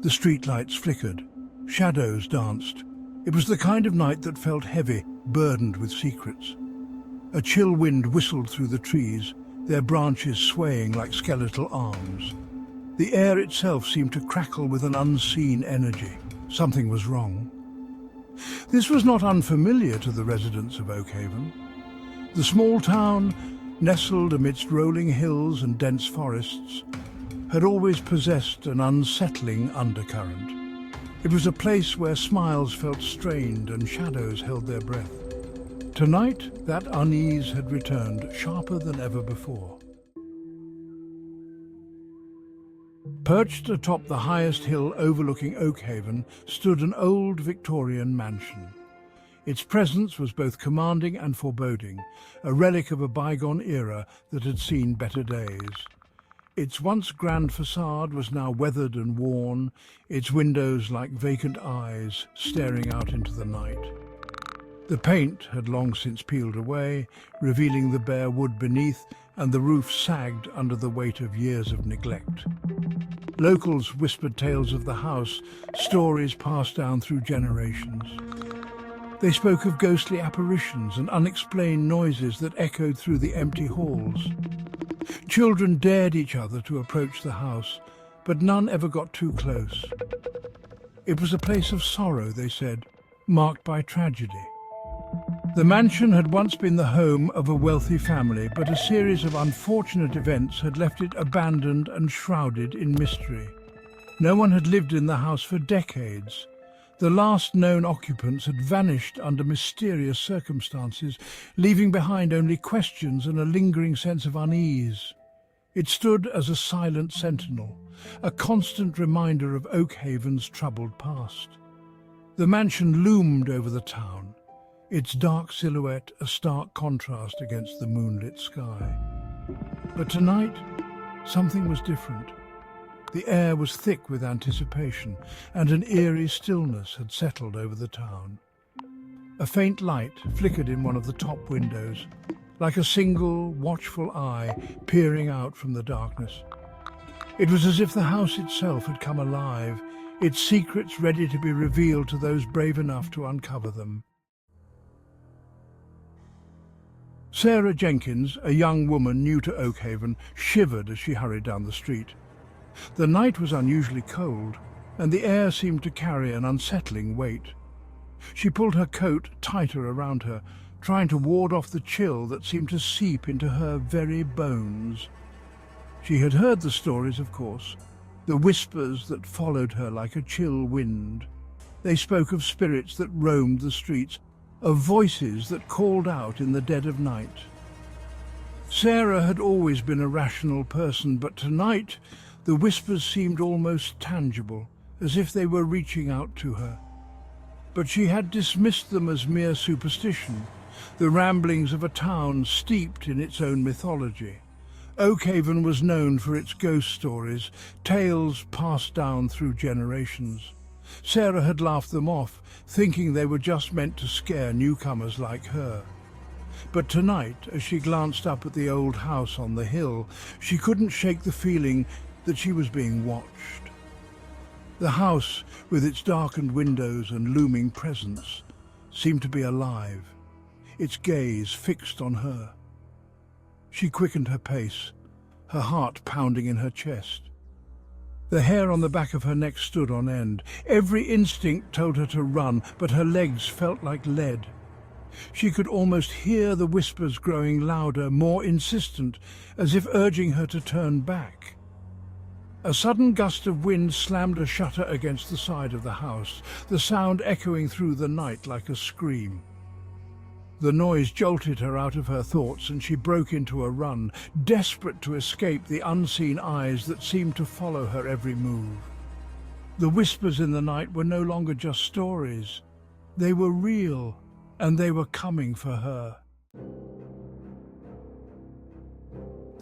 The streetlights flickered. Shadows danced. It was the kind of night that felt heavy, burdened with secrets. A chill wind whistled through the trees, their branches swaying like skeletal arms. The air itself seemed to crackle with an unseen energy. Something was wrong. This was not unfamiliar to the residents of Oakhaven. The small town, nestled amidst rolling hills and dense forests, had always possessed an unsettling undercurrent. It was a place where smiles felt strained and shadows held their breath. Tonight, that unease had returned, sharper than ever before. Perched atop the highest hill overlooking Oakhaven stood an old Victorian mansion. Its presence was both commanding and foreboding, a relic of a bygone era that had seen better days. Its once grand facade was now weathered and worn, its windows like vacant eyes staring out into the night. The paint had long since peeled away, revealing the bare wood beneath, and the roof sagged under the weight of years of neglect. Locals whispered tales of the house, stories passed down through generations. They spoke of ghostly apparitions and unexplained noises that echoed through the empty halls. Children dared each other to approach the house, but none ever got too close. It was a place of sorrow, they said, marked by tragedy. The mansion had once been the home of a wealthy family, but a series of unfortunate events had left it abandoned and shrouded in mystery. No one had lived in the house for decades. The last known occupants had vanished under mysterious circumstances, leaving behind only questions and a lingering sense of unease. It stood as a silent sentinel, a constant reminder of Oakhaven's troubled past. The mansion loomed over the town, its dark silhouette a stark contrast against the moonlit sky. But tonight, something was different. The air was thick with anticipation, and an eerie stillness had settled over the town. A faint light flickered in one of the top windows, like a single, watchful eye peering out from the darkness. It was as if the house itself had come alive, its secrets ready to be revealed to those brave enough to uncover them. Sarah Jenkins, a young woman new to Oakhaven, shivered as she hurried down the street. The night was unusually cold, and the air seemed to carry an unsettling weight. She pulled her coat tighter around her, trying to ward off the chill that seemed to seep into her very bones. She had heard the stories, of course, the whispers that followed her like a chill wind. They spoke of spirits that roamed the streets, of voices that called out in the dead of night. Sarah had always been a rational person, but tonight the whispers seemed almost tangible, as if they were reaching out to her. But she had dismissed them as mere superstition, the ramblings of a town steeped in its own mythology. Oakhaven was known for its ghost stories, tales passed down through generations. Sarah had laughed them off, thinking they were just meant to scare newcomers like her. But tonight, as she glanced up at the old house on the hill, she couldn't shake the feeling that she was being watched. The house, with its darkened windows and looming presence, seemed to be alive, its gaze fixed on her. She quickened her pace, her heart pounding in her chest. The hair on the back of her neck stood on end. Every instinct told her to run, but her legs felt like lead. She could almost hear the whispers growing louder, more insistent, as if urging her to turn back. A sudden gust of wind slammed a shutter against the side of the house, the sound echoing through the night like a scream. The noise jolted her out of her thoughts, and she broke into a run, desperate to escape the unseen eyes that seemed to follow her every move. The whispers in the night were no longer just stories. They were real, and they were coming for her.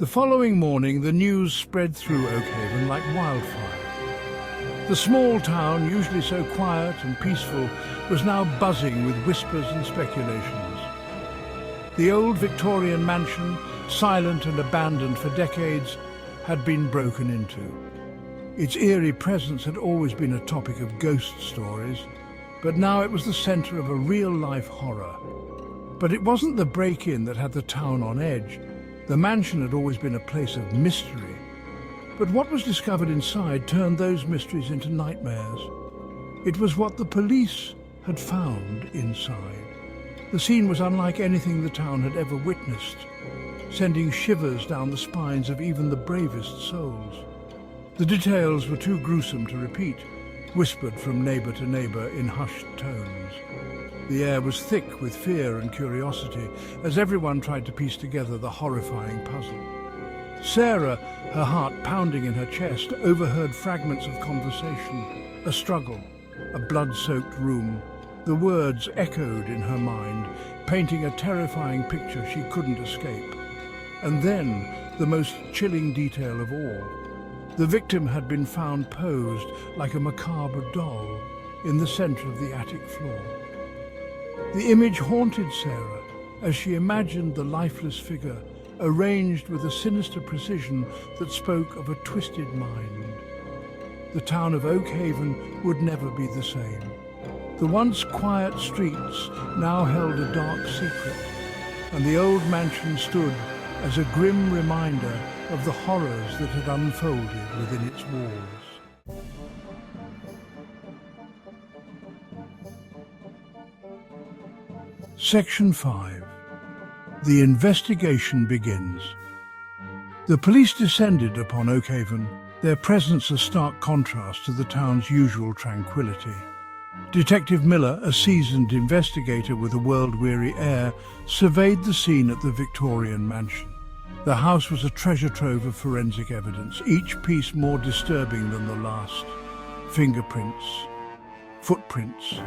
The following morning, the news spread through Oakhaven like wildfire. The small town, usually so quiet and peaceful, was now buzzing with whispers and speculations. The old Victorian mansion, silent and abandoned for decades, had been broken into. Its eerie presence had always been a topic of ghost stories, but now it was the center of a real-life horror. But it wasn't the break-in that had the town on edge. The mansion had always been a place of mystery. But what was discovered inside turned those mysteries into nightmares. It was what the police had found inside. The scene was unlike anything the town had ever witnessed, sending shivers down the spines of even the bravest souls. The details were too gruesome to repeat, whispered from neighbor to neighbor in hushed tones. The air was thick with fear and curiosity as everyone tried to piece together the horrifying puzzle. Sarah, her heart pounding in her chest, overheard fragments of conversation, a struggle, a blood-soaked room. The words echoed in her mind, painting a terrifying picture she couldn't escape. And then, the most chilling detail of all. The victim had been found posed like a macabre doll in the center of the attic floor. The image haunted Sarah as she imagined the lifeless figure arranged with a sinister precision that spoke of a twisted mind. The town of Oakhaven would never be the same. The once quiet streets now held a dark secret, and the old mansion stood as a grim reminder of the horrors that had unfolded within its walls. Section 5. The investigation begins. The police descended upon Oakhaven, their presence a stark contrast to the town's usual tranquility. Detective Miller, a seasoned investigator with a world-weary air, surveyed the scene at the Victorian mansion. The house was a treasure trove of forensic evidence, each piece more disturbing than the last. Fingerprints, footprints,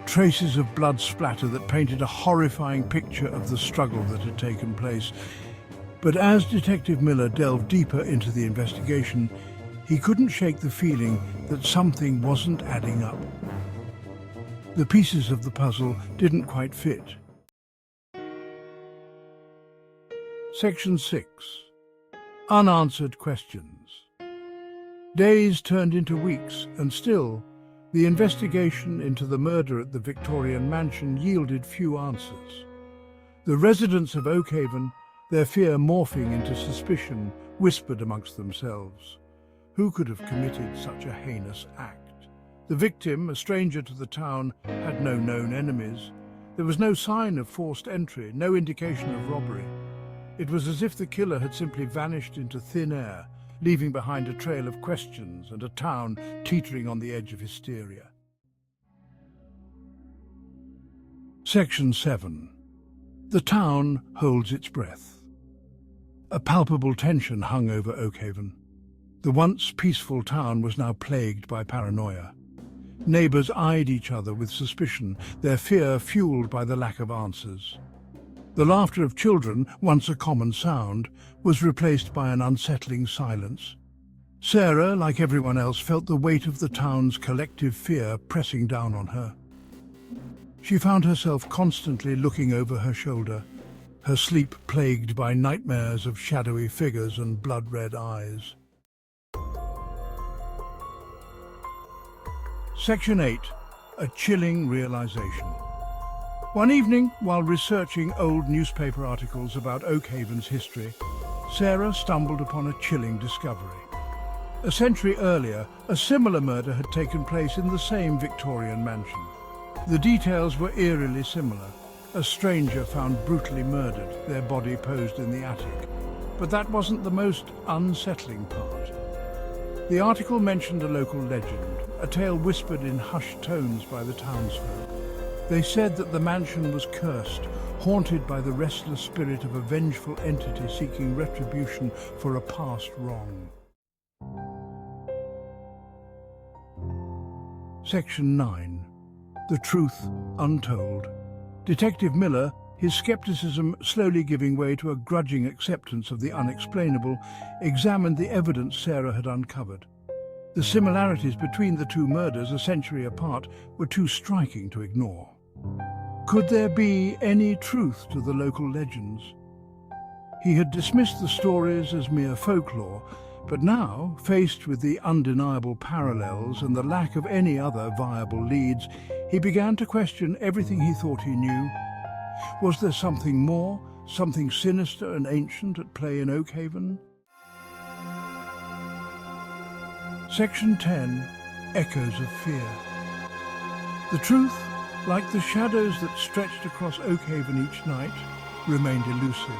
traces of blood splatter that painted a horrifying picture of the struggle that had taken place. But as Detective Miller delved deeper into the investigation, he couldn't shake the feeling that something wasn't adding up. The pieces of the puzzle didn't quite fit. Section 6. Unanswered Questions. Days turned into weeks, and still, the investigation into the murder at the Victorian mansion yielded few answers. The residents of Oakhaven, their fear morphing into suspicion, whispered amongst themselves. Who could have committed such a heinous act? The victim, a stranger to the town, had no known enemies. There was no sign of forced entry, no indication of robbery. It was as if the killer had simply vanished into thin air, leaving behind a trail of questions and a town teetering on the edge of hysteria. Section 7. The town holds its breath. A palpable tension hung over Oakhaven. The once peaceful town was now plagued by paranoia. Neighbors eyed each other with suspicion, their fear fueled by the lack of answers. The laughter of children, once a common sound, was replaced by an unsettling silence. Sarah, like everyone else, felt the weight of the town's collective fear pressing down on her. She found herself constantly looking over her shoulder, her sleep plagued by nightmares of shadowy figures and blood-red eyes. Section 8. A chilling realization. One evening, while researching old newspaper articles about Oakhaven's history, Sarah stumbled upon a chilling discovery. A century earlier, a similar murder had taken place in the same Victorian mansion. The details were eerily similar. A stranger found brutally murdered, their body posed in the attic. But that wasn't the most unsettling part. The article mentioned a local legend, a tale whispered in hushed tones by the townsfolk. They said that the mansion was cursed, haunted by the restless spirit of a vengeful entity seeking retribution for a past wrong. Section 9. The Truth Untold. Detective Miller, his skepticism slowly giving way to a grudging acceptance of the unexplainable, examined the evidence Sarah had uncovered. The similarities between the two murders a century apart were too striking to ignore. Could there be any truth to the local legends? He had dismissed the stories as mere folklore, But now, faced with the undeniable parallels and the lack of any other viable leads, he began to question everything he thought he knew. Was there something more, something sinister and ancient at play in Oakhaven? Section 10. Echoes of Fear. The truth, like the shadows that stretched across Oakhaven each night, remained elusive.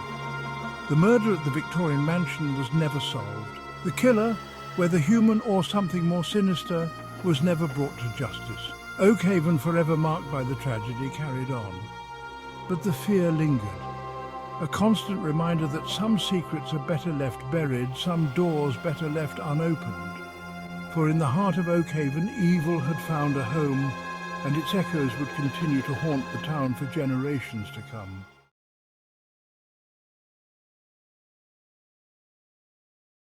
The murder at the Victorian mansion was never solved. The killer, whether human or something more sinister, was never brought to justice. Oakhaven, forever marked by the tragedy, carried on. But the fear lingered, a constant reminder that some secrets are better left buried, some doors better left unopened. For in the heart of Oakhaven, evil had found a home, and its echoes would continue to haunt the town for generations to come.